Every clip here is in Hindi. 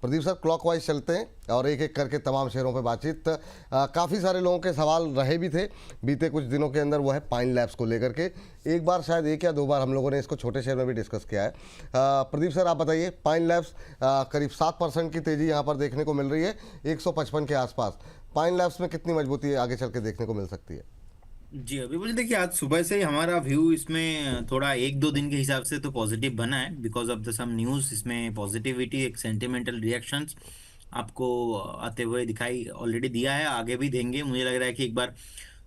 प्रदीप सर क्लॉकवाइज चलते हैं और एक एक करके तमाम शेयरों पे बातचीत। काफ़ी सारे लोगों के सवाल रहे भी थे बीते कुछ दिनों के अंदर, वो है पाइन लैब्स को लेकर के। एक बार शायद एक या दो बार हम लोगों ने इसको छोटे शेयर में भी डिस्कस किया है। प्रदीप सर आप बताइए, पाइन लैब्स करीब 7% की तेज़ी यहाँ पर देखने को मिल रही है 155 के आसपास। पाइन लैब्स में कितनी मजबूती आगे चल के देखने को मिल सकती है? जी अभी बोलिए, देखिए आज सुबह से ही हमारा व्यू इसमें थोड़ा एक दो दिन के हिसाब से तो पॉजिटिव बना है because of the some news. इसमें पॉजिटिविटी, एक सेंटिमेंटल रिएक्शंस आपको आते हुए दिखाई ऑलरेडी दिया है, आगे भी देंगे। मुझे लग रहा है कि एक बार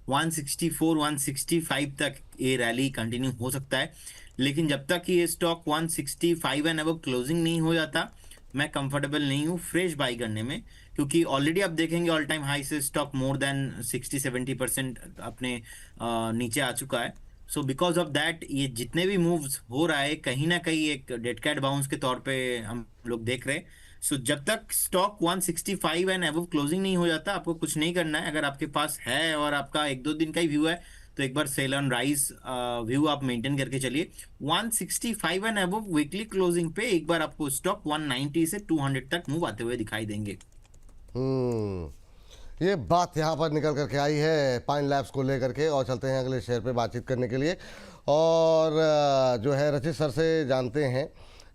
164 165 तक ये रैली कंटिन्यू हो सकता है, लेकिन जब तक कि ये स्टॉक 165 एंड अब क्लोजिंग नहीं हो जाता मैं कंफर्टेबल नहीं हूँ फ्रेश बाई करने में, क्योंकि ऑलरेडी आप देखेंगे ऑल टाइम हाई से स्टॉक मोर देन 60-70% अपने नीचे आ चुका है। सो बिकॉज ऑफ दैट ये जितने भी मूव्स हो रहा है कहीं ना कहीं एक डेड कैट बाउंस के तौर पे हम लोग देख रहे हैं। सो जब तक स्टॉक 165 एंड अबव क्लोजिंग नहीं हो जाता आपको कुछ नहीं करना है। अगर आपके पास है और आपका एक दो दिन का ही व्यू है तो एक बार सेल ऑन राइज व्यू आप मेंटेन करके चलिए। 165 एंड अबव वीकली क्लोजिंग पे एक बार आपको स्टॉक 190 से 200 तक मूव आते हुए दिखाई देंगे। ये बात यहाँ पर निकल करके आई है पाइन लैब्स को लेकर के, और चलते हैं अगले शेयर पे बातचीत करने के लिए। और जो है रचित सर से जानते हैं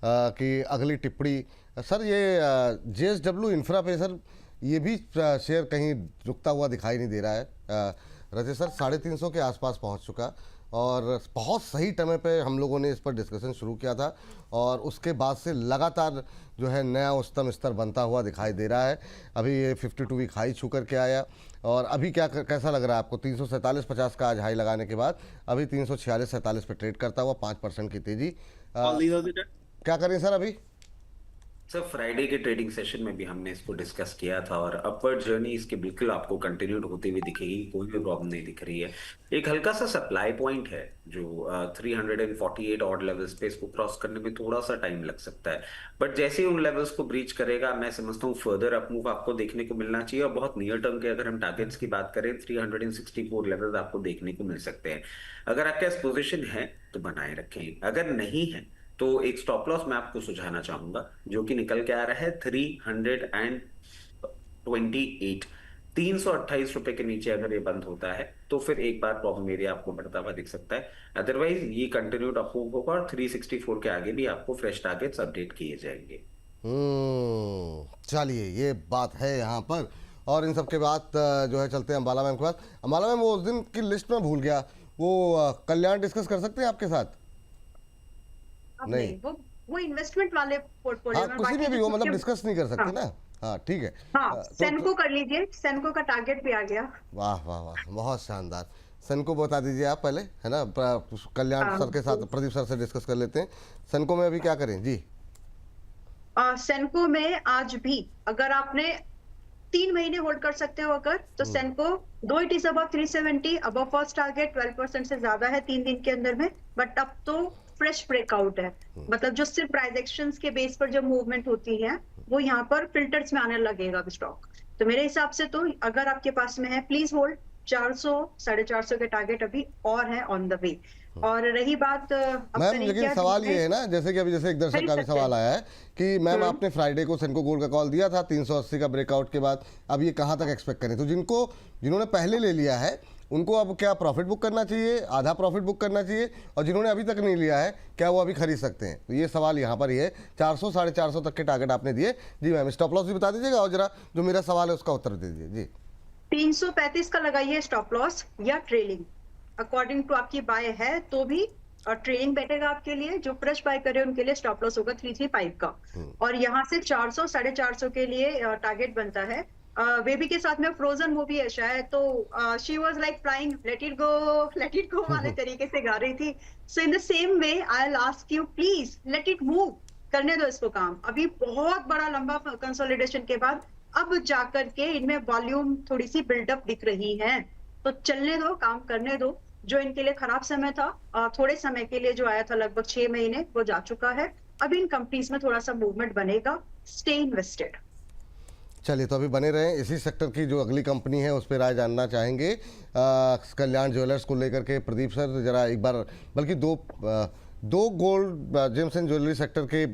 कि अगली टिप्पणी। सर ये JSW इंफ्रा पे सर ये भी शेयर कहीं रुकता हुआ दिखाई नहीं दे रहा है। रचित सर 350 के आसपास पहुँच चुका, और बहुत सही समय पे हम लोगों ने इस पर डिस्कशन शुरू किया था, और उसके बाद से लगातार जो है नया उच्चतम स्तर बनता हुआ दिखाई दे रहा है। अभी ये 52 वीक हाई छू करके आया, और अभी कैसा लग रहा है आपको? 347.50 का आज हाई लगाने के बाद अभी 346-47 पे ट्रेड करता हुआ 5% की तेजी। क्या करें सर अभी? सर फ्राइडे के ट्रेडिंग सेशन में भी हमने इसको डिस्कस किया था और अपवर्ड जर्नी इसकी बिल्कुल आपको कंटिन्यूड होती हुई दिखेगी, कोई भी प्रॉब्लम नहीं दिख रही है। एक हल्का सा सप्लाई पॉइंट है जो 348 ऑड लेवल्स पे, इसको क्रॉस करने में थोड़ा सा टाइम लग सकता है, बट जैसे ही उन लेवल्स को ब्रीच करेगा मैं समझता हूँ फर्दर अप मूव आपको देखने को मिलना चाहिए। और बहुत नियर टर्म के अगर हम टारगेट्स की बात करें 364 लेवल्स आपको देखने को मिल सकते हैं। अगर आपके पास पोजिशन है तो बनाए रखें, अगर नहीं है तो एक स्टॉप लॉस मैं आपको सुझाना चाहूंगा जो कि निकल के आ रहा है 328। 328 रुपए के नीचे अगर ये बंद होता है तो फिर एक बार प्रॉब्लम एरिया आपको बढ़ता हुआ दिख सकता है। अदरवाइज ये कंटिन्यूड अप मूव होगा और 364 के आगे भी आपको फ्रेश टारगेट्स अपडेट किए जाएंगे। चलिए ये बात है यहाँ पर। और इन सब के बाद जो है चलते हैं अंबाला मैम के पास। अंबाला मैम, वो उस दिन की लिस्ट में भूल गया, वो कल्याण डिस्कस कर सकते हैं आपके साथ? नहीं, वो इन्वेस्टमेंट वाले पोर्टफोलियो हाँ में किसी में भी हो, मतलब डिस्कस नहीं कर सकते हाँ, ना। हाँ ठीक है। हाँ सेनको कर लीजिए, सेनको का टारगेट भी आ गया। वाह वाह वाह, बहुत शानदार। सेनको बता दीजिए आप पहले, है ना? कल्याण सर के साथ प्रदीप सर से डिस्कस कर लेते हैं। सेनको में अभी क्या करें जी? सेनको में आज भी अगर आपने 3 महीने होल्ड कर सकते हो अगर, तो सेनको दो it is above 370, above first target 12% से ज्यादा है 3 दिन के अंदर में, बट अब तो फ्रेश ब्रेकआउट है। मतलब जो सिर्फ प्राइस एक्शंस के बेस पर जो मूवमेंट होती है वो यहाँ पर फिल्टर्स में आने लगेगा स्टॉक। तो मेरे हिसाब से तो अगर आपके पास में है प्लीज होल्ड। 400 450 के टारगेट अभी और है ऑन द वे। और रही बात मैम, लेकिन सवाल ये है ना, जैसे कि अभी जैसे एक दर्शक का भी सवाल आया है कि मैम आपने फ्राइडे को सेनको गोल्ड का कॉल दिया था 380 का ब्रेकआउट के बाद, अब ये कहाँ तक एक्सपेक्ट करें? तो जिन्होंने पहले ले लिया है उनको अब क्या प्रॉफिट बुक करना चाहिए, आधा प्रॉफिट बुक करना चाहिए, और जिन्होंने अभी तक नहीं लिया है क्या वो अभी खरीद सकते हैं? तो ये सवाल यहाँ पर ही है। 400 450 तक के टारगेट आपने दिए जी मैम, स्टॉप लॉस भी बता दीजिएगा और जरा जो मेरा सवाल है उसका उत्तर दे दीजिए जी। 335 का लगाइए स्टॉप लॉस या ट्रेलिंग, अकॉर्डिंग टू आपकी बाय है तो भी, और ट्रेलिंग बैठेगा आपके लिए। जो फ्रेश बाय करे उनके लिए स्टॉप लॉस होगा 335 का, और यहाँ से 400 450 के लिए टारगेट बनता है। बेबी के साथ में फ्रोजन मूवी है शायद, तो she was like flying let it go वाले तरीके से गा रही थी। So in the same way I will ask you please let it move, करने दो इसको काम। अभी बहुत बड़ा लंबा कंसोलिडेशन के बाद अब जाकर के इनमें वॉल्यूम थोड़ी सी बिल्डअप दिख रही है, तो चलने दो, काम करने दो। जो इनके लिए खराब समय था थोड़े समय के लिए जो आया था लगभग 6 महीने, वो जा चुका है। अभी इन कंपनीज में थोड़ा सा मूवमेंट बनेगा, स्टे इन्वेस्टेड। चलिए, तो अभी बने रहें। इसी सेक्टर की जो अगली कंपनी है उस पर राय जानना चाहेंगे कल्याण ज्वेलर्स को लेकर के। प्रदीप सर जरा एक बार, बल्कि दो gold James and jewellery sector के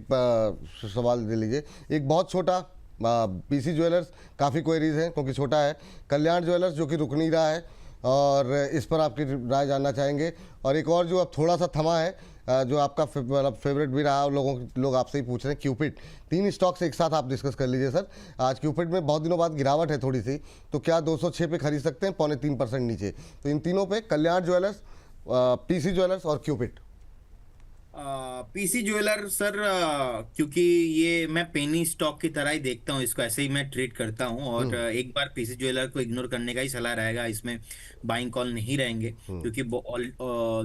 सवाल दे लीजिए। एक बहुत छोटा पीसी ज्वेलर्स काफ़ी क्वेरीज हैं क्योंकि छोटा है, कल्याण ज्वेलर्स जो कि रुक नहीं रहा है और इस पर आपकी राय जानना चाहेंगे, और एक और जो अब थोड़ा सा थमा है जो आपका मतलब फेवरेट भी रहा और लोग आपसे ही पूछ रहे हैं, क्यूपिड। 3 स्टॉक्स एक साथ आप डिस्कस कर लीजिए सर। आज क्यूपिड में बहुत दिनों बाद गिरावट है थोड़ी सी, तो क्या 206 पे खरीद सकते हैं, 0.25% नीचे। तो इन तीनों पे कल्याण ज्वेलर्स, पीसी ज्वेलर्स और क्यूपिड। पीसी ज्वेलर सर, क्योंकि ये मैं पेनी स्टॉक की तरह ही देखता हूँ इसको, ऐसे ही मैं ट्रीट करता हूँ, और एक बार पीसी ज्वेलर को इग्नोर करने का ही सलाह रहेगा, इसमें बाइंग कॉल नहीं रहेंगे, क्योंकि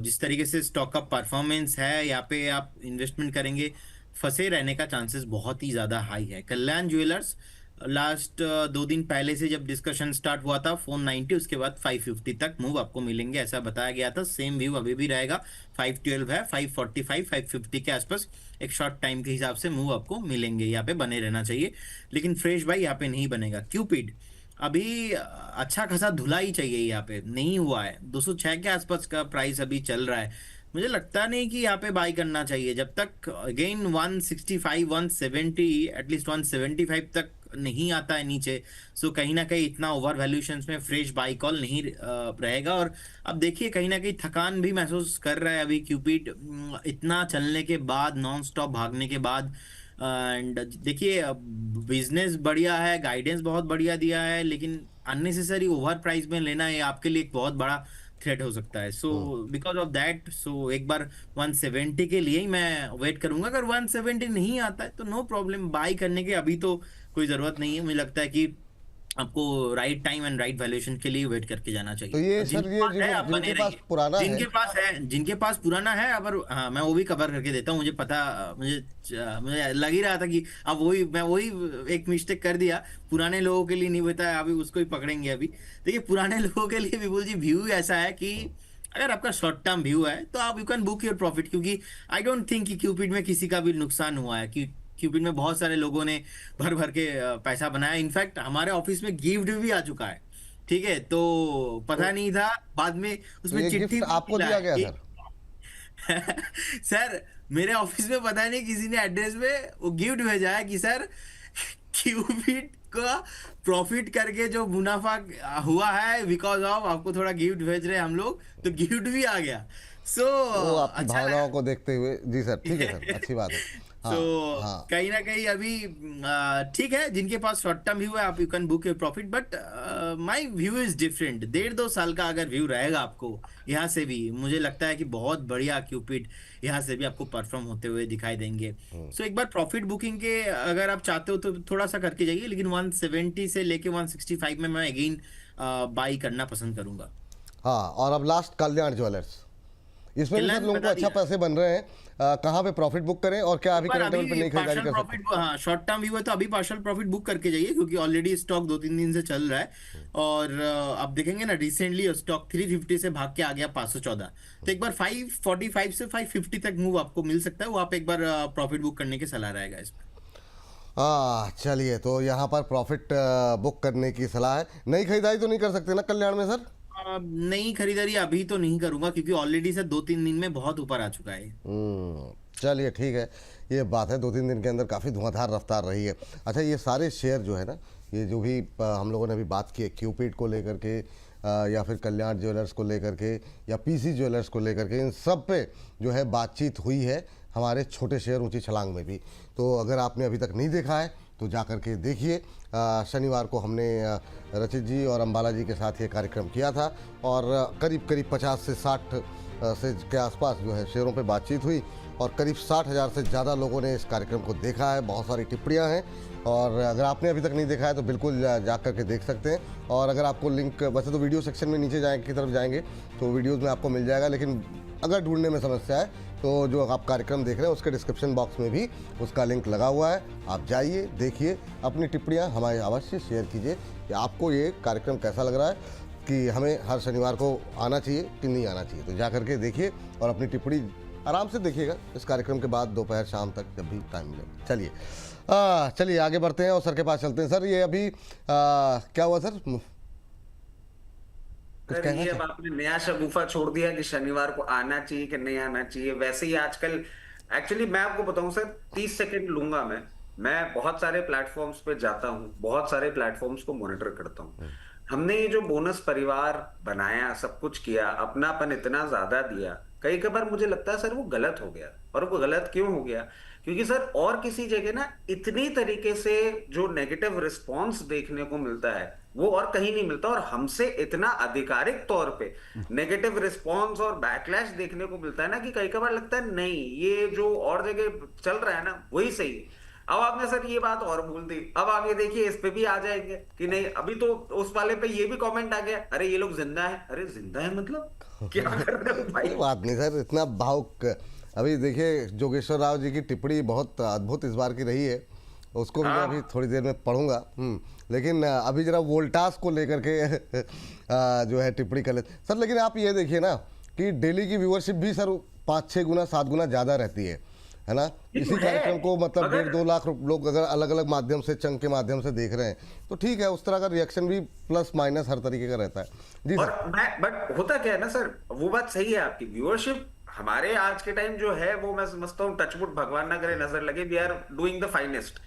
जिस तरीके से स्टॉक का परफॉर्मेंस है, यहाँ पे आप इन्वेस्टमेंट करेंगे फंसे रहने का चांसेस बहुत ही ज्यादा हाई है। कल्याण ज्वेलर्स लास्ट 2 दिन पहले से जब डिस्कशन स्टार्ट हुआ था 490, उसके बाद 550 तक मूव आपको मिलेंगे, ऐसा बताया गया था। सेम व्यू अभी भी रहेगा, 512 है, 545 550 के आसपास एक शॉर्ट टाइम के हिसाब से मूव आपको मिलेंगे, यहाँ पे बने रहना चाहिए, लेकिन फ्रेश बाई यहाँ पे नहीं बनेगा। क्यूपिड अभी अच्छा खासा धुला ही चाहिए, यहाँ पे नहीं हुआ है, 206 के आसपास का प्राइस अभी चल रहा है, मुझे लगता नहीं कि यहाँ पे बाई करना चाहिए जब तक अगेन 165 170 एटलीस्ट 175 तक नहीं आता है नीचे। सो कहीं ना कहीं इतना ओवर वैल्यूएशंस में फ्रेश बाई कॉल नहीं रहेगा। और अब देखिए कहीं ना कहीं थकान भी महसूस कर रहा है अभी क्यूपिड, इतना चलने के बाद, नॉन स्टॉप भागने के बाद। एंड देखिए बिजनेस बढ़िया है, गाइडेंस बहुत बढ़िया दिया है, लेकिन अननेसेसरी ओवर प्राइस में लेना है आपके लिए एक बहुत बड़ा थ्रेट हो सकता है। सो बिकॉज ऑफ दैट, सो एक बार 170 के लिए ही मैं वेट करूंगा। अगर 170 नहीं आता है तो नो प्रॉब्लम, बाई करने के अभी तो कोई जरूरत नहीं है। मुझे लगता है कि आपको right time and right valuation के लिए वेट करके जाना चाहिए। तो ये सर, ये जिनके पास पुराना है, जिनके पास पुराना है, अब हाँ मैं वो भी कवर करके देता हूँ। मुझे लग ही रहा था कि अब मैं वही एक मिस्टेक कर दिया, पुराने लोगों के लिए नहीं बताया, अभी उसको ही पकड़ेंगे। अभी देखिए पुराने लोगों के लिए विपुल जी व्यू ऐसा है कि अगर आपका शॉर्ट टर्म व्यू है तो आप you can book your profit, क्योंकि आई डोंट थिंक कि क्यूपिड में किसी का भी नुकसान हुआ है, कि क्यूपिड में बहुत सारे लोगों ने भर भर के पैसा बनाया। इनफैक्ट हमारे ऑफिस में गिफ्ट भी आ चुका है, ठीक है, तो पता नहीं था, बाद में उसमें चिट्ठी आपको दिया गया सर। सर मेरे ऑफिस में पता नहीं किसी ने एड्रेस में वो गिफ्ट भेजा है कि सर क्यूपिड का प्रॉफिट करके जो मुनाफा हुआ है बिकॉज ऑफ आपको थोड़ा गिफ्ट भेज रहे हैं हम लोग, तो गिफ्ट भी आ गया। सो आपकी अच्छा भावनाओं को देखते हुए, जी सर, ठीक है सर, अच्छी बात है। तो कहीं ना कहीं अभी ठीक है, जिनके पास शॉर्ट टर्म व्यू है आप you can book your profit, but my view is different. 1.5-2 साल का अगर व्यू रहेगा आपको यहाँ से भी, मुझे लगता है कि बहुत बढ़िया क्यूपिड यहाँ से भी आपको परफॉर्म होते हुए दिखाई देंगे। सो एक बार प्रॉफिट बुकिंग के अगर आप चाहते हो तो थोड़ा सा करके जाइए, लेकिन 170 से लेके 165 में मैं अगेन बाई करना पसंद करूंगा। हाँ, और अब लास्ट कल्याण ज्वेलर्स, इसमें भी लोगों को अच्छा पैसे बन रहे हैं, कहाँ पे प्रॉफिट बुक करें और क्या अभी करंट लेवल पे नहीं खरीदारी कर सकते? हाँ, शॉर्ट टर्म व्यू है तो अभी पार्शियल प्रॉफिट बुक करके जाइए, क्योंकि ऑलरेडी स्टॉक 2-3 दिन से चल रहा है, और आप देखेंगे ना रिसेंटली स्टॉक 350 से भाग के आ गया 514, तो एक बार 545 से 550 तक मूव आपको मिल सकता है, वो आप एक बार प्रॉफिट बुक करने की सलाह रहेगा इसमें। चलिए, तो यहाँ पर प्रॉफिट बुक करने की सलाह है। नई खरीदारी तो नहीं कर सकते ना कल्याण में सर? नई खरीदारी अभी तो नहीं करूंगा, क्योंकि ऑलरेडी से 2-3 दिन में बहुत ऊपर आ चुका है। चलिए ठीक है, ये बात है, 2-3 दिन के अंदर काफ़ी धुआंधार रफ्तार रही है। अच्छा, ये सारे शेयर जो है ना, ये जो भी हम लोगों ने अभी बात की है क्यूपिड को लेकर के, या फिर कल्याण ज्वेलर्स को लेकर के, या पीसी ज्वेलर्स को लेकर के, इन सब पे जो है बातचीत हुई है हमारे छोटे शेयर ऊंची छलांग में भी। तो अगर आपने अभी तक नहीं देखा है तो जा कर के देखिए। शनिवार को हमने रचित जी और अंबाला जी के साथ ये कार्यक्रम किया था, और करीब 50 से 60 से के आसपास जो है शेयरों पे बातचीत हुई, और करीब 60,000 से ज़्यादा लोगों ने इस कार्यक्रम को देखा है। बहुत सारी टिप्पणियाँ हैं, और अगर आपने अभी तक नहीं देखा है तो बिल्कुल जा कर के देख सकते हैं। और अगर आपको लिंक, वैसे तो वीडियो सेक्शन में नीचे की तरफ जाएंगे तो वीडियोज़ में आपको मिल जाएगा, लेकिन अगर ढूंढने में समस्या है तो जो आप कार्यक्रम देख रहे हैं उसके डिस्क्रिप्शन बॉक्स में भी उसका लिंक लगा हुआ है, आप जाइए, देखिए, अपनी टिप्पणियाँ हमारे अवश्य शेयर कीजिए कि आपको ये कार्यक्रम कैसा लग रहा है, कि हमें हर शनिवार को आना चाहिए कि नहीं आना चाहिए। तो जा करके देखिए और अपनी टिप्पणी आराम से देखिएगा इस कार्यक्रम के बाद, दोपहर शाम तक जब भी टाइम मिले। चलिए आगे बढ़ते हैं और सर के पास चलते हैं। सर, ये अभी क्या हुआ सर? ये अब आपने नया शगुफा छोड़ दिया कि शनिवार को आना चाहिए कि नहीं आना चाहिए। वैसे ही आजकल एक्चुअली मैं आपको बताऊं सर, 30 सेकंड लूंगा मैं, मैं बहुत सारे प्लेटफॉर्म्स पे जाता हूँ, बहुत सारे प्लेटफॉर्म्स को मॉनिटर करता हूँ। हमने ये जो बोनस परिवार बनाया, सब कुछ किया, अपनापन इतना ज्यादा दिया, कई बार मुझे लगता है सर वो गलत हो गया। और वो गलत क्यों हो गया? क्योंकि सर और किसी जगह ना इतनी तरीके से जो नेगेटिव रिस्पॉन्स देखने को मिलता है वो और कहीं नहीं मिलता, और हमसे इतना आधिकारिक तौर पे नेगेटिव रिस्पॉन्स और बैकलैश देखने को मिलता है ना कि कई बार लगता है नहीं, ये जो और जगह चल रहा है ना वही सही है। अब आपने सर ये बात और बोल दी, अब आगे देखिए इस पे भी आ जाएंगे कि नहीं, अभी तो उस वाले पे ये भी कमेंट आ गया, अरे ये लोग जिंदा है। अरे जिंदा है मतलब क्या कर रहे हो भाई? कोई बात नहीं सर, इतना भावुक। अभी देखिए जोगेश्वर राव जी की टिप्पणी बहुत अद्भुत इस बार की रही है, उसको भी मैं अभी थोड़ी देर में पढ़ूंगा। लेकिन अभी जरा वोल्टास को लेकर के जो है टिप्पणी कर ले सर। लेकिन आप ये देखिए ना कि डेली की व्यूअरशिप भी सर 5-6 गुना 7 गुना ज़्यादा रहती है ना। इसी कार्यक्रम को मतलब 1.5-2 लाख लोग अगर अलग अलग माध्यम से, चंक के माध्यम से देख रहे हैं तो ठीक है, उस तरह का रिएक्शन भी प्लस माइनस हर तरीके का रहता है जी और सर। मैं बट होता क्या है ना सर, वो बात सही है आपकी, व्यूअरशिप हमारे आज के टाइम जो है वो मैं समझता हूँ, टचवुड भगवान ना करे नजर लगे, we are doing the finest.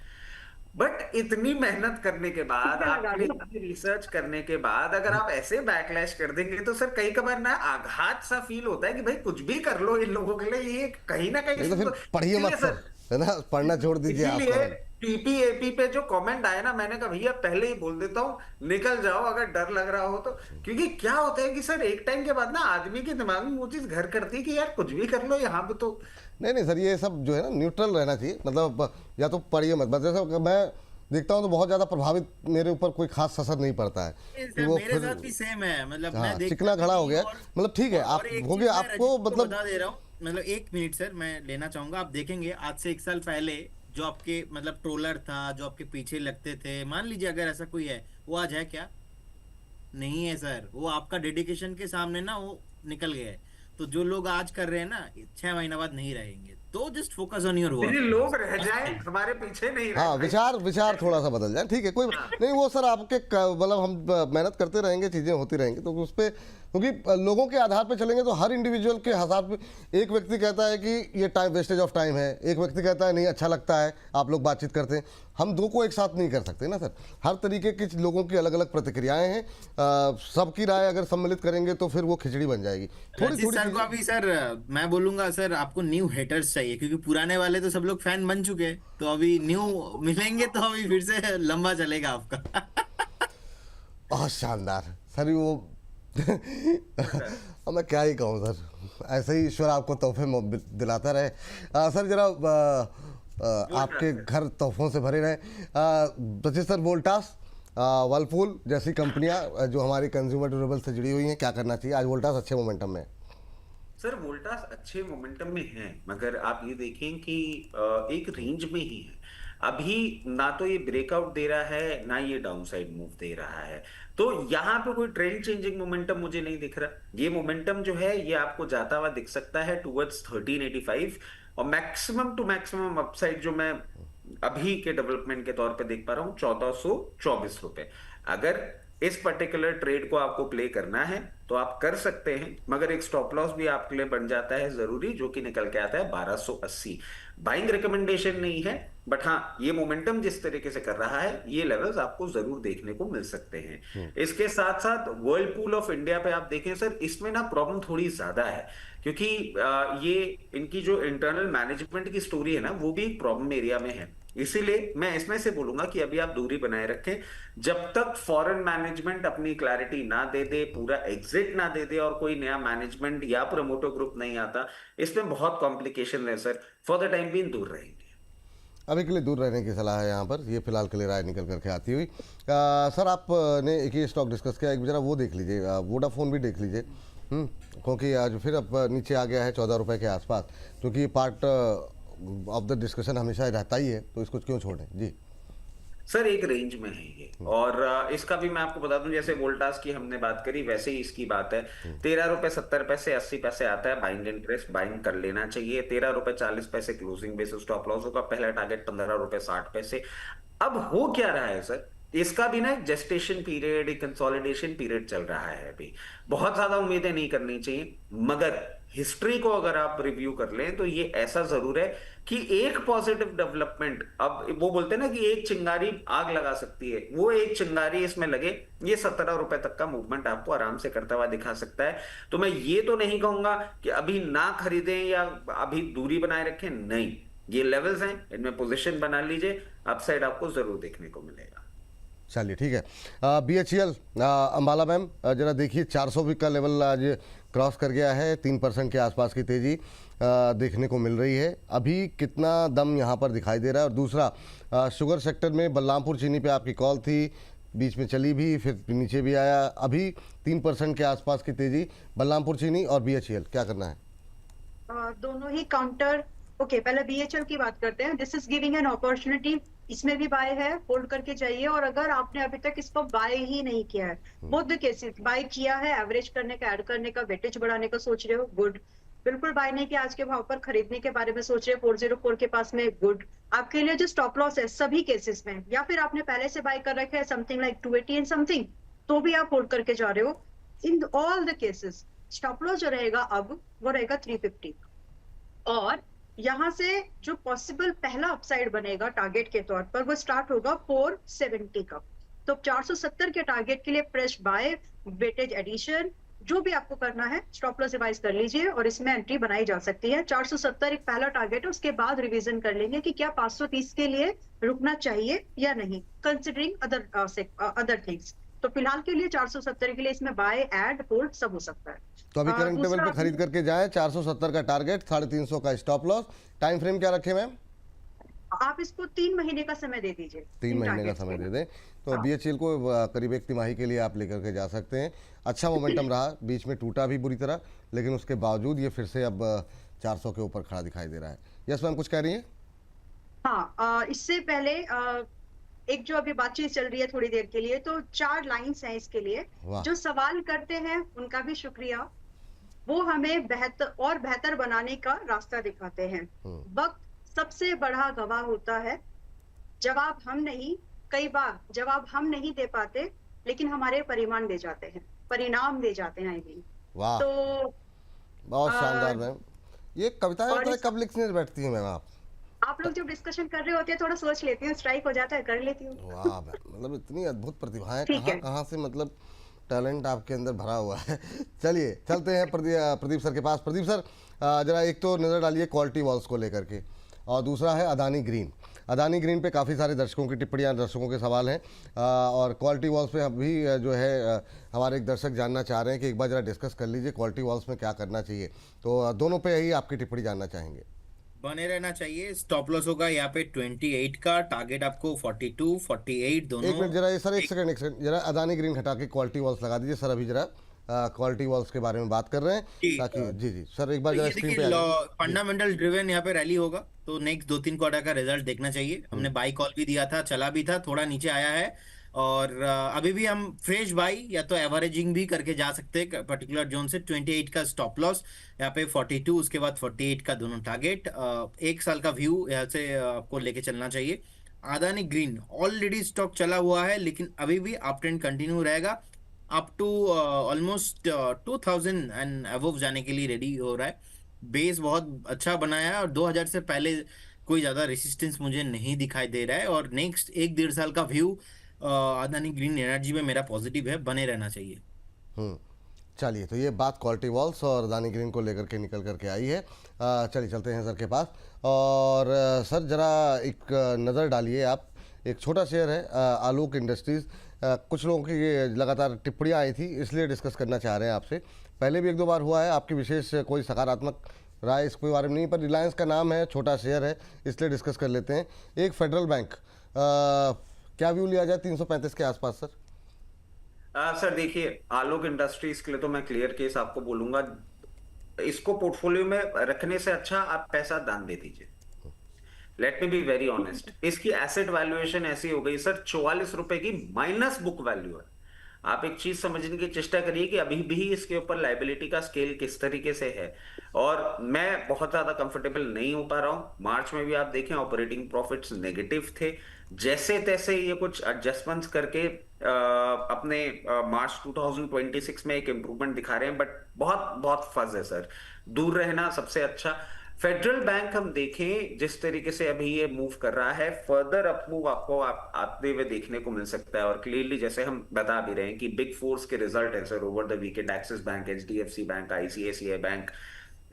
But इतनी मेहनत करने के बाद, कितना लगा आपके लो। इतनी रिसर्च करने के बाद अगर आप ऐसे बैकलैश कर देंगे तो सर कई बार ना आघात सा फील होता है कि भाई कुछ भी कर लो इन लोगों के लिए, ये कहीं ना नहीं तो कहीं फिर पढ़िए मत इसीलिए सर, है ना, पढ़ना छोड़ दीजिए आप इसीलिए कमेंट। टीपीएपी पे जो कमेंट आया ना, मैंने कहा भैया पहले ही बोल देता हूँ निकल जाओ अगर डर लग रहा हो तो। क्योंकि क्या होता है कि सर एक टाइम के बाद ना आदमी के दिमाग में वो चीज घर करती है कि यार कुछ भी कर लो यहाँ पे तो। नहीं नहीं सर, ये सब जो है ना न्यूट्रल रहना चाहिए, मतलब या तो पढ़िए मत, बस जैसे मैं देखता हूँ तो बहुत ज़्यादा प्रभावित मेरे ऊपर कोई खास असर नहीं पड़ता है कि वो मेरे फिर साथ भी सेम है, मतलब हाँ मैं देखता चिकना खड़ा हो भी गया। और मतलब ठीक है, आप और एक हो चीज गया मैं आपको रजत को मतलब बता दे रहा हूँ, मतलब 1 मिनट सर मैं लेना चाहूंगा। आप देखेंगे आज से 1 साल पहले जो आपके मतलब ट्रोलर था, जो आपके पीछे लगते थे, मान लीजिए अगर ऐसा कोई है, वो आज है क्या? नहीं है सर। वो आपका डेडिकेशन के सामने ना वो निकल गया है। तो जो लोग आज कर रहे हैं ना, 6 महीना बाद नहीं रहेंगे। तो जस्ट फोकस ऑन योर यदि वर्क लोग रह बस। जाए हमारे पीछे नहीं रहे हाँ, भाई। विचार थोड़ा सा बदल जाए, ठीक है, कोई नहीं। वो सर आपके मतलब हम मेहनत करते रहेंगे, चीज़ें होती रहेंगी तो उस पर, क्योंकि लोगों के आधार पर चलेंगे तो हर इंडिविजुअल के हिसाब पे एक व्यक्ति कहता है कि ये टाइम वेस्टेज ऑफ टाइम है, एक व्यक्ति कहता है नहीं अच्छा लगता है आप लोग बातचीत करते हैं। हम दो को एक साथ नहीं कर सकते ना सर, हर तरीके की लोगों की अलग अलग प्रतिक्रियाएं हैं। सबकी राय अगर सम्मिलित करेंगे तो फिर वो खिचड़ी बन जाएगी। थोड़ी रजित थोड़ी सर को अभी सर मैं बोलूंगा सर, आपको न्यू हेटर्स चाहिए, क्योंकि पुराने वाले तो सब लोग फैन बन चुके हैं। तो अभी न्यू मिलेंगे तो अभी फिर से लंबा चलेगा आपका। बहुत शानदार सर वो अब मैं क्या ही कहूँ सर, ऐसे ही ईश्वर आपको तोहफे दिलाता रहे। सर जरा आपके घर तोहफों से भरे रहे। रचित सर, वोल्टास, वर्लपूल जैसी कंपनियां जो हमारी कंज्यूमर ड्यूरेबल से जुड़ी हुई हैं, क्या करना चाहिए? आज वोल्टास अच्छे मोमेंटम में है। सर वोल्टास अच्छे मोमेंटम में है, मगर आप ये देखें कि एक रेंज में ही है अभी, ना तो ये ब्रेकआउट दे रहा है ना ये डाउनसाइड मूव दे रहा है। तो यहाँ पे कोई ट्रेंड चेंजिंग मोमेंटम मुझे नहीं दिख रहा। ये मोमेंटम जो है ये आपको जाता हुआ दिख सकता है टुवर्ड्स 1385, और मैक्सिमम टू मैक्सिमम अपसाइड जो मैं अभी के डेवलपमेंट के तौर पे देख पा रहा हूँ 1424 रुपए। अगर इस पर्टिकुलर ट्रेड को आपको प्ले करना है तो आप कर सकते हैं, मगर एक स्टॉप लॉस भी आपके लिए बन जाता है जरूरी, जो कि निकल के आता है 1280। बाइंग रिकमेंडेशन नहीं है, बट हाँ ये मोमेंटम जिस तरीके से कर रहा है ये लेवल्स आपको जरूर देखने को मिल सकते हैं। इसके साथ साथ वर्लपूल ऑफ इंडिया पे आप देखें सर, इसमें ना प्रॉब्लम थोड़ी ज्यादा है, क्योंकि ये इनकी जो इंटरनल मैनेजमेंट की स्टोरी है ना वो भी एक प्रॉब्लम एरिया में है। इसीलिए मैं इसमें से बोलूंगा कि अभी आप दूरी बनाए रखें, जब तक फॉरेन मैनेजमेंट अपनी क्लैरिटी ना दे दे, पूरा एग्जिट ना दे दे, और कोई नया मैनेजमेंट या प्रमोटर ग्रुप नहीं आता, इसमें बहुत कॉम्प्लिकेशन है sir. For the time being दूर रहेंगे। अभी के लिए दूर रहने की सलाह है यहाँ पर, ये फिलहाल के लिए राय निकल करके आती हुई। सर आपने एक ही स्टॉक डिस्कस किया, एक जरा वो देख लीजिए, वोडाफोन भी देख लीजिए। क्योंकि आज फिर अब नीचे आ गया है 14 रुपये के आसपास, क्योंकि पार्ट ऑफ द डिस्कशन हमेशा रहता ही है, तो इसको क्यों छोड़ें जी। सर एक रेंज में है ये, और इसका भी मैं आपको बता दूं, जैसे वोल्टास की हमने बात करी वैसे ही इसकी बात है। 13 रुपए 70 पैसे 80 पैसे आता है बाइंग इंटरेस्ट, बाइंग कर लेना चाहिए। 13 रुपए 40 पैसे क्लोजिंग बेसिस स्टॉप लॉस होगा। पहला टारगेट 15 रुपए 60 पैसे। अब हो क्या रहा है सर, इसका भी ना जेस्टेशन पीरियड, एक कंसोलिडेशन पीरियड चल रहा है अभी। बहुत ज्यादा उम्मीदें नहीं करनी चाहिए, मगर हिस्ट्री को अगर आप रिव्यू कर लें तो ये ऐसा जरूर है कि एक पॉजिटिव डेवलपमेंट, अब वो बोलते हैं ना कि एक चिंगारी आग लगा सकती है, वो एक चिंगारी इसमें लगे, ये 17 रुपए तक का मूवमेंट आपको आराम से करता हुआ दिखा सकता है। तो मैं ये तो नहीं कहूंगा कि अभी ना खरीदें या अभी दूरी बनाए रखें, नहीं, ये लेवल्स हैं, इनमें पोजीशन बना लीजिए, अपसाइड आपको जरूर देखने को मिलेगा। चलिए ठीक है। BHEL अंबाला मैम, जरा देखिए 400 का लेवल आज क्रॉस कर गया है, 3% के आसपास की तेज़ी देखने को मिल रही है। अभी कितना दम यहाँ पर दिखाई दे रहा है? और दूसरा, शुगर सेक्टर में बलरामपुर चीनी पे आपकी कॉल थी, बीच में चली भी, फिर नीचे भी आया, अभी 3% के आसपास की तेज़ी बलरामपुर चीनी और BHEL, क्या करना है? दोनों ही काउंटर। ओके, पहले BHEL की बात करते हैं। This is giving an opportunity, इसमें भी बाय है, होल्ड करके जाइए। और अगर आपने अभी तक इसको बाय ही नहीं किया है, बोथ द केसेस, बाय किया है, एवरेज करने का, ऐड करने का, वेटेज बढ़ाने का सोच रहे हो, गुड। बिल्कुल बाय नहीं किया, आज के भाव पर खरीदने के बारे में सोच रहे हो 404 के पास में, गुड। आपके लिए जो स्टॉप लॉस है सभी केसेस में, या फिर आपने पहले से बाय कर रखा है समथिंग लाइक 280 एंड समथिंग, तो भी आप होल्ड करके जा रहे हो। In all the cases stop loss जो रहेगा अब वो रहेगा 350। और यहां से जो पॉसिबल पहला अपसाइड बनेगा टारगेट के तौर पर, वो स्टार्ट होगा 470 का। तो 470 के टारगेट के लिए फ्रेश बाय, वेटेज एडिशन, जो भी आपको करना है स्टॉप लॉस रिवाइज कर लीजिए और इसमें एंट्री बनाई जा सकती है। 470 एक पहला टारगेट है, उसके बाद रिवीजन कर लेंगे कि क्या 530 के लिए रुकना चाहिए या नहीं, कंसिडरिंग अदर थिंग्स। तो फिलहाल के लिए 470 के लिए इसमें बाय, ऐड, होल्ड सब हो सकता है। तो अभी करंट लेवल दूसरा पे खरीद करके जाए, 470 का टारगेट, 350 का स्टॉप लॉस। टाइम फ्रेम क्या रखे मैम? आप इसको 3 महीने का समय दे दीजिए, 3 इन महीने का टारगेट्स समय के दे लिए। दें। तो हाँ। BHEL को करीब 1 तिमाही के लिए आप लेकर के जा सकते हैं। अच्छा मोमेंटम रहा, बीच में टूटा भी बुरी तरह, लेकिन उसके बावजूद ये फिर से अब 400 के ऊपर खड़ा दिखाई दे रहा है। यस मैम, कुछ कह रही है? हाँ, इससे पहले एक जो अभी बातचीत चल रही है थोड़ी देर के लिए, तो 4 लाइंस हैं इसके लिए। वाह। जो सवाल करते हैं उनका भी शुक्रिया, वो हमें बेहतर बनाने का रास्ता दिखाते हैं। वक्त सबसे बड़ा गवाह होता है। जवाब हम नहीं, कई बार जवाब हम नहीं दे पाते, लेकिन हमारे परिणाम दे जाते हैं, आई मीन। वाह, तो बहुत शानदार मैम। ये कविताएं और पता है कब लिखने बैठती हैं मैम आप? आप लोग जब डिस्कशन कर रहे होते हैं थोड़ा सोच लेती हूँ, स्ट्राइक हो जाता है, कर लेती हूँ। वाह मैम, मतलब इतनी अद्भुत प्रतिभाएं ठीक कहाँ है। कहाँ से, मतलब टैलेंट आपके अंदर भरा हुआ है। चलिए चलते हैं प्रदीप सर के पास। प्रदीप सर, जरा एक तो नज़र डालिए क्वालिटी वॉल्स को लेकर के, और दूसरा है अदानी ग्रीन। अदानी ग्रीन पे काफ़ी सारे दर्शकों की टिप्पणियां, दर्शकों के सवाल हैं, और क्वालिटी वॉल्स पे अभी जो है हमारे एक दर्शक जानना चाह रहे हैं कि एक बार जरा डिस्कस कर लीजिए क्वालिटी वॉल्स में क्या करना चाहिए। तो दोनों पे ही आपकी टिप्पणी जानना चाहेंगे। बने रहना चाहिए। स्टॉप लॉस होगा यहाँ पे 28 का, टारगेट आपको 42, 48 दोनों। एक मिनट जरा, ये सर एक सेकंड जरा अदानी ग्रीन हटा के क्वालिटी वॉल्स लगा दीजिए सर। अभी जरा क्वालिटी वॉल्स के बारे में बात कर रहे हैं, ताकि जी सर एक बार जरा स्क्रीन पे आ जाइए। फंडामेंटल ड्रिवन यहाँ पे रैली होगा, तो नेक्स्ट 2-3 क्वार्टर का रिजल्ट देखना चाहिए। हमने बाई कॉल भी दिया था, चला भी था, थोड़ा नीचे आया है, और अभी भी हम फ्रेश बाई या तो एवरेजिंग भी करके जा सकते हैं पर्टिकुलर जोन से। 28 का स्टॉप लॉस, यहाँ पे 42, उसके बाद 48 का दोनों टारगेट। 1 साल का व्यू यहाँ से आपको लेके चलना चाहिए। अदानी ग्रीन ऑलरेडी स्टॉक चला हुआ है, लेकिन अभी भी अप ट्रेंड कंटिन्यू रहेगा, up to almost 2000 and above जाने के लिए रेडी हो रहा है। बेस बहुत अच्छा बनाया है, और 2000 से पहले कोई ज्यादा रेसिस्टेंस मुझे नहीं दिखाई दे रहा है। और नेक्स्ट 1-1.5 साल का व्यू अदानी ग्रीन एनर्जी में मेरा पॉजिटिव है, बने रहना चाहिए। चलिए, तो ये बात क्वालिटी वॉल्स और अदानी ग्रीन को लेकर के निकल करके आई है। चलिए चलते हैं सर के पास। और सर जरा एक नज़र डालिए आप, एक छोटा शेयर है आलोक इंडस्ट्रीज़। कुछ लोगों की ये लगातार टिप्पणियाँ आई थी, इसलिए डिस्कस करना चाह रहे हैं आपसे। पहले भी 1-2 बार हुआ है, आपकी विशेष कोई सकारात्मक राय इसके बारे में नहीं, पर रिलायंस का नाम है, छोटा शेयर है, इसलिए डिस्कस कर लेते हैं। एक फेडरल बैंक, क्या व्यू लिया जाए 335 के आसपास सर? सर देखिए, आलोक इंडस्ट्रीज के लिए तो मैं क्लियर केस आपको बोलूंगा, इसको पोर्टफोलियो में रखने से अच्छा आप पैसा दान दे दीजिए। Let me be very honest, इसकी एसेट वैल्यूएशन ऐसी हो गई सर, 44 रुपए की माइनस बुक वैल्यू है। आप एक चीज समझने की चेष्टा करिए कि अभी भी इसके ऊपर लाइबिलिटी का स्केल किस तरीके से है, और मैं बहुत ज्यादा कंफर्टेबल नहीं हो पा रहा हूं। मार्च में भी आप देखें ऑपरेटिंग प्रॉफिट्स नेगेटिव थे, जैसे तैसे ये कुछ एडजस्टमेंट्स करके अपने मार्च 2026 में एक इंप्रूवमेंट दिखा रहे हैं, बट बहुत बहुत फज है सर, दूर रहना सबसे अच्छा। फेडरल बैंक हम देखें जिस तरीके से अभी ये मूव कर रहा है, फर्दर अप मूव आपको आते हुए देखने को मिल सकता है। और क्लियरली जैसे हम बता भी रहे हैं कि बिग फोर्स के रिजल्ट है sir over the weekend, axis bank, HDFC bank, ICICI bank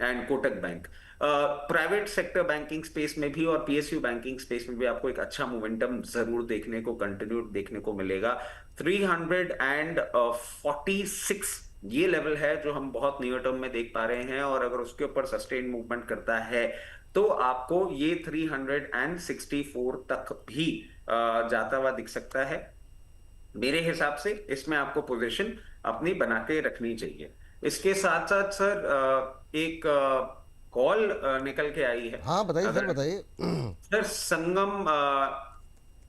and Kotak bank. Private sector banking space में भी और पीएसयू बैंकिंग स्पेस में भी आपको एक अच्छा मोमेंटम जरूर देखने को, कंटिन्यूड देखने को मिलेगा। 346 ये लेवल है जो हम बहुत नियर टर्म में देख पा रहे हैं, और अगर उसके ऊपर सस्टेन मूवमेंट करता है तो आपको ये 364 तक भी जाता हुआ दिख सकता है। मेरे हिसाब से इसमें आपको पोजीशन अपनी बना के रखनी चाहिए। इसके साथ साथ सर एक कॉल निकल के आई है। हाँ बताइए सर, अगर बताइए। सर संगम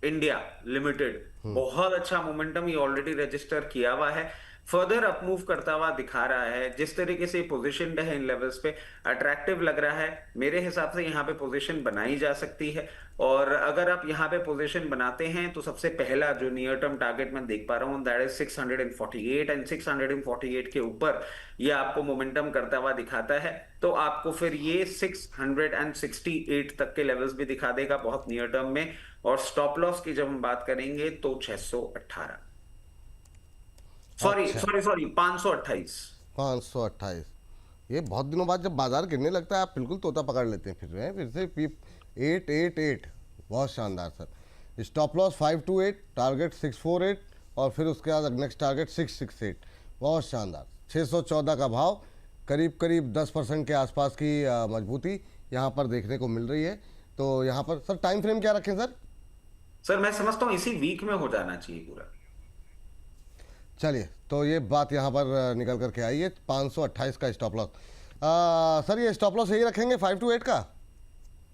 इंडिया लिमिटेड बहुत अच्छा मोमेंटम ये ऑलरेडी रजिस्टर किया हुआ है, फर्दर अप मूव करता हुआ दिखा रहा है। जिस तरीके से पोजीशन है इन लेवल्स पे अट्रैक्टिव लग रहा है, मेरे हिसाब से यहाँ पे पोजीशन बनाई जा सकती है। और अगर आप यहाँ पे पोजीशन बनाते हैं तो सबसे पहला जो नियर टर्म टारगेट मैं देख पा रहा हूँ दैट इज 648, एंड 648 के ऊपर ये आपको मोमेंटम करता हुआ दिखाता है, तो आपको फिर ये 668 तक के लेवल्स भी दिखा देगा बहुत नियर टर्म में। और स्टॉप लॉस की जब हम बात करेंगे तो 618, सॉरी 528। 528। ये बहुत दिनों बाद जब बाजार गिरने लगता है आप बिल्कुल तोता पकड़ लेते हैं, फिर से 888, बहुत शानदार सर। स्टॉप लॉस 528, टारगेट 648 और फिर उसके बाद नेक्स्ट टारगेट 668, बहुत शानदार। 614 का भाव, करीब करीब 10% के आसपास की मजबूती यहाँ पर देखने को मिल रही है। तो यहाँ पर सर टाइम फ्रेम क्या रखें सर? सर मैं समझता हूँ इसी वीक में हो जाना चाहिए पूरा। चलिए, तो ये बात यहाँ पर निकल करके आई है। 528 का स्टॉप लॉस। सर ये स्टॉप लॉस यही रखेंगे 528 का?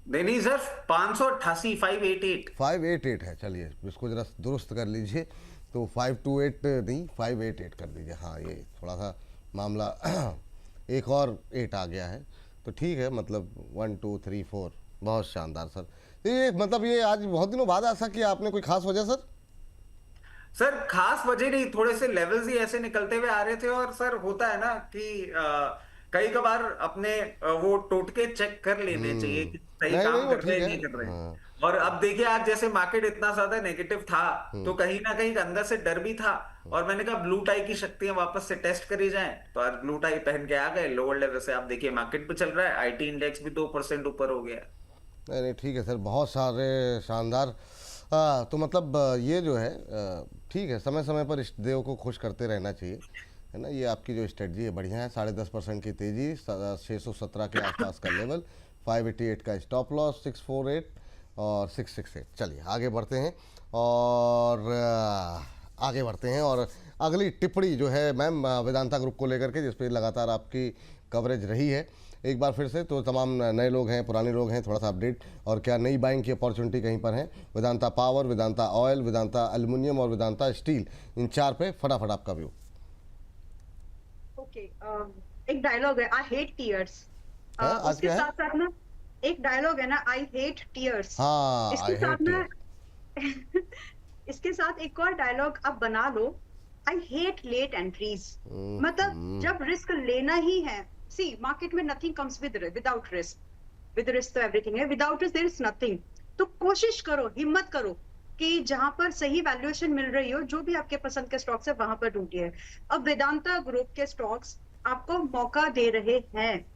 नहीं सर, 588, 588। 588 है, चलिए इसको जरा दुरुस्त कर लीजिए, तो 528 नहीं 588 कर दीजिए। हाँ ये थोड़ा सा मामला एक और 8 आ गया है, तो ठीक है, मतलब 1 2 3 4, बहुत शानदार सर। ये मतलब ये आज बहुत दिनों बाद ऐसा किया आपने, कोई खास वजह सर? सर खास वजह नहीं, थोड़े से लेवल्स ही ऐसे निकलते हुए आ रहे थे। और सर होता है ना कि कई कबार अपने वो टोटके चेक कर लेने चाहिए कि सही नहीं, काम नहीं, वो कर रहे हैं ठीक नहीं कर रहे हैं। है। और अब देखिए आज जैसे मार्केट इतना ज्यादा नेगेटिव था तो कहीं ना कहीं अंदर से डर भी था, और मैंने कहा ब्लू टाई की शक्तियां वापस से टेस्ट करी जाएं, तो आज ब्लू टाई पहन के आ गए। लोअर लेवल से आप देखिए मार्केट पे चल रहा है, आईटी इंडेक्स भी 2% ऊपर हो गया। नहीं ठीक है सर, बहुत सारे शानदार। तो मतलब ये जो है ठीक है, समय समय पर इष्ट देव को खुश करते रहना चाहिए, है ना। ये आपकी जो स्ट्रेटजी है बढ़िया है। 10.5% की तेज़ी, 617 के आसपास का लेवल, 588 का स्टॉप लॉस, 648 और 668। चलिए आगे बढ़ते हैं और अगली टिप्पणी जो है मैम वेदांता ग्रुप को लेकर के, जिस पे लगातार आपकी कवरेज रही है। एक बार फिर से तो तमाम नए लोग हैं, पुराने लोग हैं, थोड़ा सा अपडेट, और क्या नई बाइंग की अपॉर्चुनिटी कहीं पर है? Vedanta power, Vedanta oil, Vedanta aluminium और वेदांता स्टील, इन 4 पे फटाफट आपका व्यू। ओके, एक डायलॉग है, आई हेट टीयर्स। आज उसके क्या है? साथ साथ ना एक डायलॉग है ना, आई हेट टीयर्स। हाँ, इसके I साथ hate ना इसके साथ एक और डायलॉग आप बना लो, आई हेट लेट एंट्रीज। मतलब जब रिस्क लेना ही है, सी मार्केट में nothing comes without risk, with risk तो एवरीथिंग है, without risk there is nothing. तो कोशिश करो, हिम्मत करो कि जहां पर सही वैल्यूएशन मिल रही हो, जो भी आपके पसंद के स्टॉक्स है वहां पर ढूंढिए। अब वेदांता ग्रुप के स्टॉक्स आपको मौका दे रहे हैं।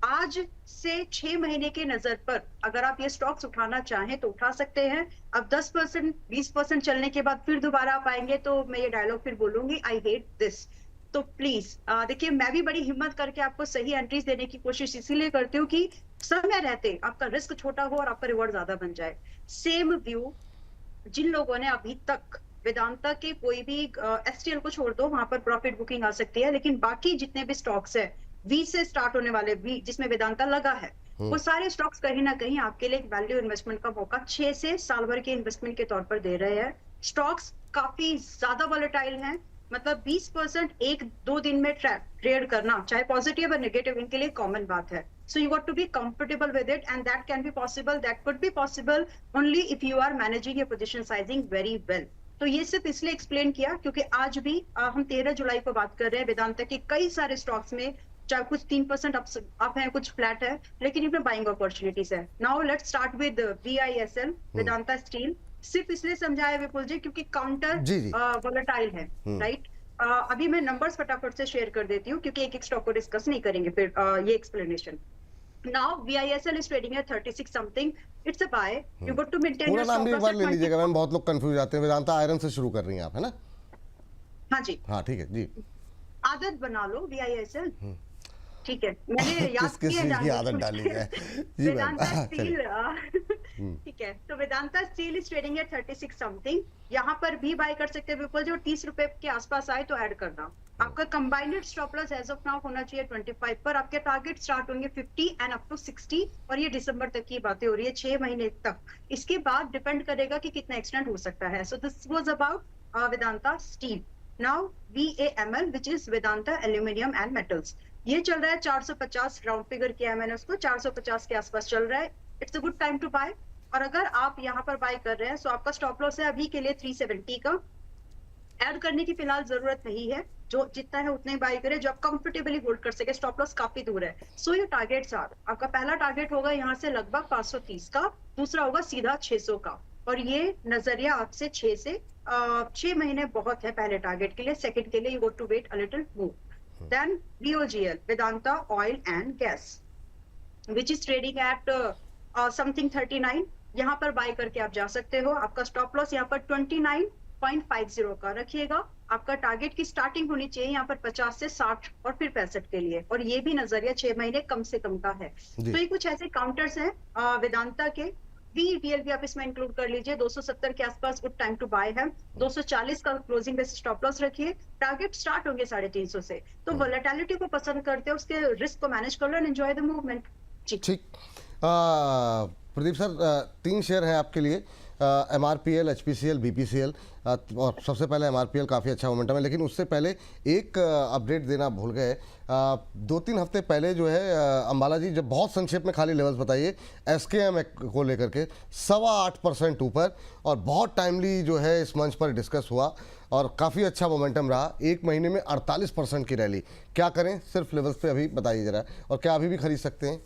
आज से 6 महीने के नजर पर अगर आप ये स्टॉक्स उठाना चाहें तो उठा सकते हैं। अब 10% 20% चलने के बाद फिर दोबारा आप आएंगे तो मैं ये डायलॉग फिर बोलूंगी, आई हेट दिस। तो प्लीज देखिए, मैं भी बड़ी हिम्मत करके आपको सही एंट्रीज देने की कोशिश इसीलिए करती हूँ कि समय रहते आपका रिस्क छोटा हो और आपका रिवॉर्ड ज्यादा बन जाए। सेम व्यू जिन लोगों ने अभी तक वेदांता के कोई भी एसटीएल को छोड़ दो, वहां पर प्रॉफिट बुकिंग आ सकती है, लेकिन बाकी जितने भी स्टॉक्स है वी से स्टार्ट होने वाले, वी जिसमें वेदांता लगा है, वो सारे स्टॉक्स कहीं ना कहीं आपके लिए एक वैल्यू इन्वेस्टमेंट का मौका 6 से साल भर के इन्वेस्टमेंट के तौर पर दे रहे हैं। स्टॉक्स काफी ज्यादा वॉलेटाइल हैं, मतलब 20% एक दो दिन में ट्रेड करना, चाहे पॉजिटिव और नेगेटिव, इनके लिए कॉमन बात है. So you got to be comfortable with it, and that can be possible, that could be possible only if you are managing your position sizing very well. तो ये सिर्फ इसलिए एक्सप्लेन किया क्योंकि आज भी हम 13 जुलाई को बात कर रहे हैं वेदांता के कई सारे स्टॉक्स में, चाहे कुछ 3% अप है, कुछ फ्लैट है, लेकिन इनमें बाइंग अपॉर्चुनिटीज है. Now let's start with VISL, Vedanta steel. सिर्फ इसलिए समझाया विपुल जी क्योंकि काउंटर वोलेटाइल है, राइट. अभी मैं नंबर्स फटाफट से शेयर कर देती हूँ क्योंकि एक एक स्टॉक को डिस्कस नहीं करेंगे फिर ये explanation. Now VISL is trading at 36 something. It's a buy. You got to maintain पूरा your नाम stop भी एक loss बार at ले 20. लीजिएगा मैम, बहुत लोग कंफ्यूज आते हैं. वेदांता आयरन से शुरू कर रही हैं आप, है ना? हाँ जी, हाँ ठीक है जी. आदत बना लो VISL. ठीक है, मैंने याद किस किस किया चीज की जानबूझ आदत के. डाली है जी मैम. वेदांता चलिए. स्टील, ठीक है, तो Vedanta steel is trading at 36 something. यहाँ पर भी बाय कर सकते हैं विपुल, जो 30 रुपए के आसपास आए तो ऐड करना. आपका combined stop loss as of now होना चाहिए 25 पर. आपके टारगेट स्टार्ट होंगे 50 एंड अप टू 60, और ये दिसंबर तक की बातें हो रही है, 6 महीने तक. इसके बाद डिपेंड करेगा कि कितना एक्सटेंड हो सकता है. So this was about Vedanta steel. Now VAML which is Vedanta aluminium and metals. ये चल रहा है 450, राउंड फिगर किया है मैंने उसको, 450 के आसपास चल रहा है. It's a good time to buy. और अगर आप यहाँ पर बाय कर रहे हैं तो आपका स्टॉप लॉस है अभी के लिए 370 का. ऐड करने की फिलहाल जरूरत नहीं है, जो जितना है उतना ही बाय करें जो आप कंफर्टेबली होल्ड कर सके. स्टॉप लॉस काफी दूर है. सो योर टारगेट्स आर, आपका पहला टारगेट होगा यहाँ से लगभग 530 का, दूसरा होगा सीधा 600 का. और ये नजरिया आपसे 6 महीने बहुत है पहले टारगेट के लिए. सेकंड के लिए you got to wait a little more. Then VOGL, Vedanta Oil and Gas, which is trading at something 39. यहाँ पर बाय करके आप जा सकते हो. आपका स्टॉप लॉस यहाँ पर 29.50 का रखिएगा. आपका टारगेट की स्टार्टिंग होनी चाहिए यहाँ पर 50 से 60 और फिर 65 के लिए, और ये भी नजरिया 6 महीने कम से कम का है. तो ये कुछ ऐसे काउंटर्स हैं वेदांता के. VBL भी आप इसमें इंक्लूड कर लीजिए. 270 के आसपास गुड टाइम टू बाय है. 240 का क्लोजिंग बेसिस स्टॉप लॉस रखिए. टारगेट स्टार्ट होंगे 350 से. तो वोलेटिलिटी को पसंद करते हो, उसके रिस्क को मैनेज कर लो एंड एंजॉय द मूवमेंट. ठीक. प्रदीप सर, 3 शेयर हैं आपके लिए, MRPL, HPCL, BPCL. और सबसे पहले MRPL काफ़ी अच्छा मोमेंटम है, लेकिन उससे पहले एक अपडेट देना भूल गए. 2-3 हफ्ते पहले जो है अंबाला जी जब बहुत संक्षेप में खाली लेवल्स बताइए SKM को लेकर के 8.25% ऊपर, और बहुत टाइमली जो है इस मंच पर डिस्कस हुआ और काफ़ी अच्छा मोमेंटम रहा. एक महीने में 48% की रैली. क्या करें, सिर्फ लेवल्स पे अभी बताइए जरा, और क्या अभी भी खरीद सकते हैं?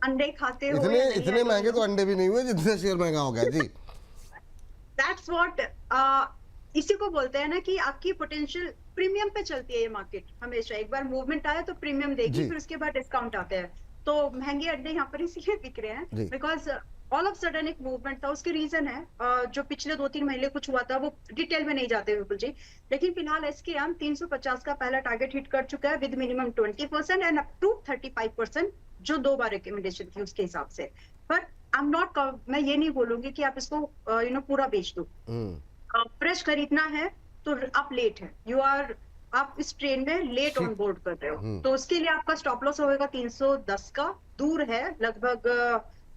अंडे खाते हो या नहीं? इतने महंगे तो अंडे भी नहीं हुए जितने शेयर महंगा हो गया जी. दैट्स व्हाट, इसी को बोलते हैं ना कि आपकी पोटेंशियल प्रीमियम पे चलती है ये मार्केट. हमेशा एक बार मूवमेंट आया तो प्रीमियम देगी, फिर उसके बाद डिस्काउंट आते हैं. तो महंगे अंडे यहाँ पर इसलिए बिक रहे हैं बिकॉज ऑल ऑफ सडन एक मूवमेंट था. उसके रीजन है जो पिछले 2-3 महीने कुछ हुआ था, वो डिटेल में नहीं जाते विपुल जी. लेकिन फिलहाल SKM 350 का पहला टारगेट हिट कर चुका है with minimum 20% and up to 35%, जो 2 बार रिकमेंडेशन थी उसके हिसाब से. पर आई एम नॉट, मैं ये नहीं बोलूंगी कि आप इसको पूरा बेच दो. फ्रेश खरीदना है तो आप लेट है, आप इस ट्रेन में लेट ऑन बोर्ड कर रहे हो. तो उसके लिए आपका स्टॉप लॉस होगा 310 का. दूर है, लगभग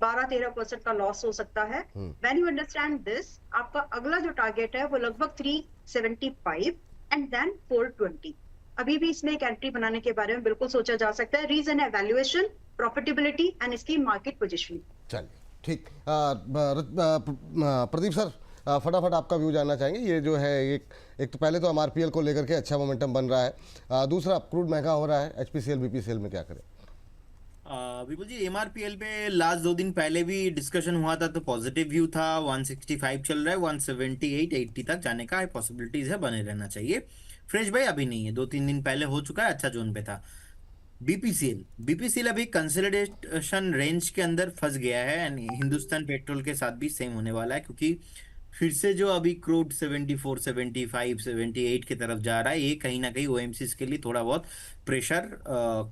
12-13% का लॉस हो सकता है. व्हेन यू अंडरस्टैंड दिस, आपका अगला जो टारगेट है वो लगभग 375 एंड देन 420. अभी भी इसमें एक एंट्री बनाने के बारे में बिल्कुल सोचा जा सकता है. रीजन है वैल्यूएशन, प्रॉफिटेबिलिटी एंड इसकी मार्केट पोजीशनिंग. चलिए ठीक. प्रदीप सर, फटाफट आपका व्यू जानना चाहेंगे. ये जो है एक तो पहले तो MRPL को लेकर के अच्छा मोमेंटम बन रहा है, दूसरा क्रूड महंगा हो रहा है. HPCL, BPCL में क्या करें? विपुल जी, MRPL पे लास्ट 2 दिन पहले भी डिस्कशन हुआ था, तो पॉजिटिव व्यू था. 165 चल रहा है, 178-80 तक जाने का पॉसिबिलिटीज है, बने रहना चाहिए. फ्रेश भाई अभी नहीं है, 2-3 दिन पहले हो चुका है, अच्छा जोन पे था. बीपीसीएल अभी कंसोलिडेशन रेंज के अंदर फंस गया है, एंड हिंदुस्तान पेट्रोल के साथ भी सेम होने वाला है, क्योंकि फिर से जो अभी क्रूड 74, 75, 78 की तरफ जा रहा है, ये कहीं ना कहीं OMCs के लिए थोड़ा बहुत प्रेशर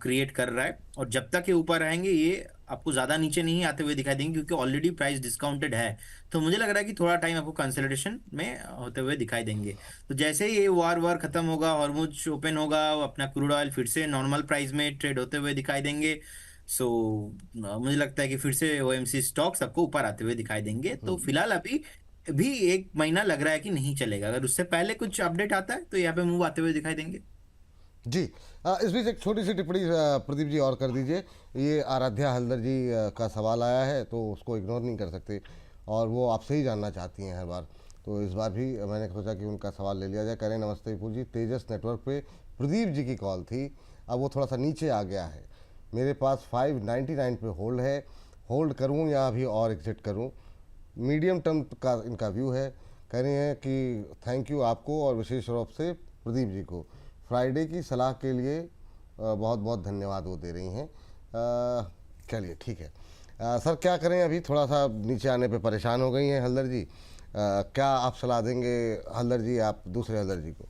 क्रिएट कर रहा है. और जब तक ये ऊपर रहेंगे, ये आपको ज्यादा नीचे नहीं आते हुए दिखाई देंगे, क्योंकि ऑलरेडी प्राइस डिस्काउंटेड है. तो मुझे लग रहा है कि थोड़ा टाइम आपको कंसोलिडेशन में होते हुए दिखाई देंगे. तो जैसे ही ये वार खत्म होगा, हॉर्मुज ओपन होगा, अपना क्रूड ऑयल फिर से नॉर्मल प्राइस में ट्रेड होते हुए दिखाई देंगे. सो मुझे लगता है कि फिर से OMC स्टॉक्स आपको ऊपर आते हुए दिखाई देंगे. तो फिलहाल अभी भी 1 महीना लग रहा है कि नहीं चलेगा। अगर उससे पहले कुछ अपडेट आता है तो यहाँ पे मूव आते हुए दिखाई देंगे। जी। इस बीच एक छोटी सी टिप्पणी प्रदीप जी और कर दीजिए। ये आराध्या हल्दर जी का सवाल आया है तो उसको इग्नोर नहीं कर सकते, और वो आपसे ही जानना चाहती हैं हर बार, तो इस बार भी मैंने सोचा कि उनका सवाल ले लिया जाए। करें नमस्ते विपुल जी, तेजस नेटवर्क पे प्रदीप जी की कॉल थी, अब वो थोड़ा सा नीचे आ गया है। मेरे पास 599 पे होल्ड है, होल्ड करूँ या अभी और एग्जिट करूँ? मीडियम टर्म का इनका व्यू है। कह रही हैं कि थैंक यू आपको और विशेष रूप से प्रदीप जी को, फ्राइडे की सलाह के लिए बहुत बहुत धन्यवाद वो दे रही हैं। चलिए ठीक है। सर क्या करें, अभी थोड़ा सा नीचे आने पे परेशान हो गई हैं हल्दर जी। क्या आप सलाह देंगे हल्दर जी, आप दूसरे हल्दर जी को?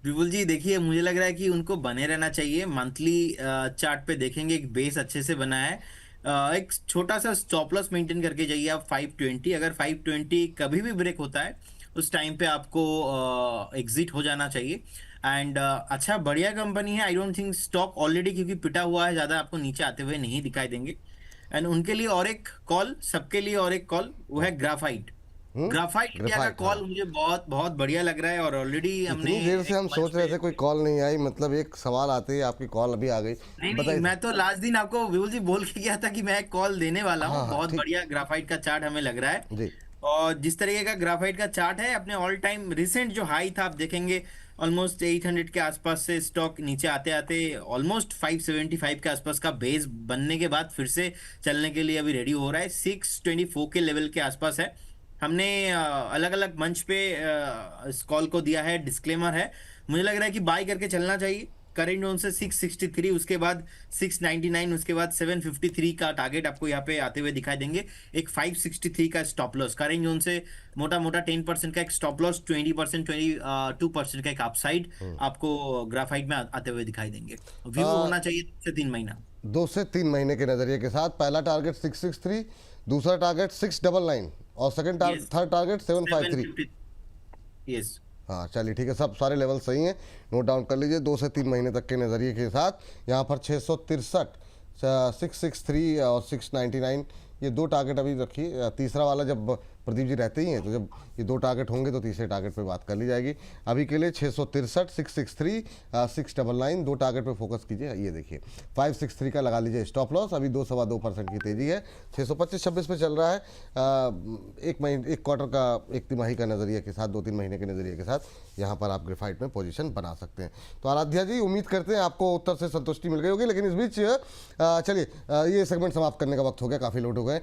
विपुल जी देखिए, मुझे लग रहा है कि उनको बने रहना चाहिए। मंथली चार्ट पे देखेंगे एक बेस अच्छे से बना है। एक छोटा सा स्टॉप लॉस मेंटेन करके जाइए आप 520। अगर 520 कभी भी ब्रेक होता है उस टाइम पे आपको एग्जिट हो जाना चाहिए। एंड अच्छा बढ़िया कंपनी है। I don't think stock already क्योंकि पिटा हुआ है, ज्यादा आपको नीचे आते हुए नहीं दिखाई देंगे। एंड उनके लिए और एक कॉल, सबके लिए और एक कॉल, वो है ग्राफाइट। ग्राफाइट इंडिया का ग्रेफाइट, कॉल हाँ। मुझे बहुत बहुत बढ़िया लग रहा है और ऑलरेडी हमने इतनी देर से एक हम मंच सोच रहे पे। थे कोई कॉल नहीं आई, मतलब एक सवाल आते ही आपकी कॉल अभी आ गई। नहीं नहीं, बताइए मैं सर। तो लास्ट दिन आपको विपुल जी बोल के गया था कि मैं एक कॉल देने वाला हूँ। हाँ हाँ बहुत ठीक। बढ़िया ग्राफाइट का चार्ट हमें लग रहा है। जी। और जिस तरीके का ग्राफाइट का चार्ट है, अपने ऑल टाइम रिसेंट जो हाई था आप देखेंगे ऑलमोस्ट 800 के आसपास से स्टॉक नीचे आते आते ऑलमोस्ट 575 के आसपास का बेस बनने के बाद फिर से चलने के लिए अभी रेडी हो रहा है। 624 के लेवल के आसपास है। हमने अलग अलग मंच पे इस कॉल को दिया है, डिस्क्लेमर है। मुझे लग रहा है कि बाय करके चलना चाहिए। करेंट जोन से 663, उसके बाद 699, उसके बाद 753 का टारगेट आपको यहाँ पे आते हुए दिखाई देंगे। एक 563 का स्टॉप लॉस, करेंट जोन से मोटा मोटा 10% का एक स्टॉप लॉस, 20% 22% का एक अपसाइड आपको ग्राफाइट में आते हुए दिखाई देंगे। व्यू होना चाहिए 2 से 3 महीना। 2 से 3 महीने के नज़रिए के साथ पहला टारगेट 663, दूसरा टारगेट 699 और second Yes, third target 753। 750। Yes. हाँ चलिए ठीक है, सब सारे लेवल सही हैं, नोट डाउन कर लीजिए। 2 से 3 महीने तक के नज़रिए के साथ यहाँ पर 663, 663 और 699 ये दो टारगेट अभी रखिए। तीसरा वाला जब प्रदीप जी रहते ही हैं तो जब ये दो टारगेट होंगे तो तीसरे टारगेट पे बात कर ली जाएगी। अभी के लिए 663, 663, 699 दो टारगेट पे फोकस कीजिए। ये देखिए 563 का लगा लीजिए स्टॉप लॉस। अभी 2-2.25% की तेज़ी है, 625-26 पे चल रहा है। एक क्वार्टर का, एक तिमाही का नज़रिए के साथ, 2-3 महीने के नज़रिए के साथ यहाँ पर आप ग्रेफाइट में पोजीशन बना सकते हैं। तो आराध्या जी, उम्मीद करते हैं आपको उत्तर से संतुष्टि मिल गई होगी, लेकिन इस बीच चलिए ये सेगमेंट समाप्त करने का वक्त हो गया, काफ़ी लोड हो गए।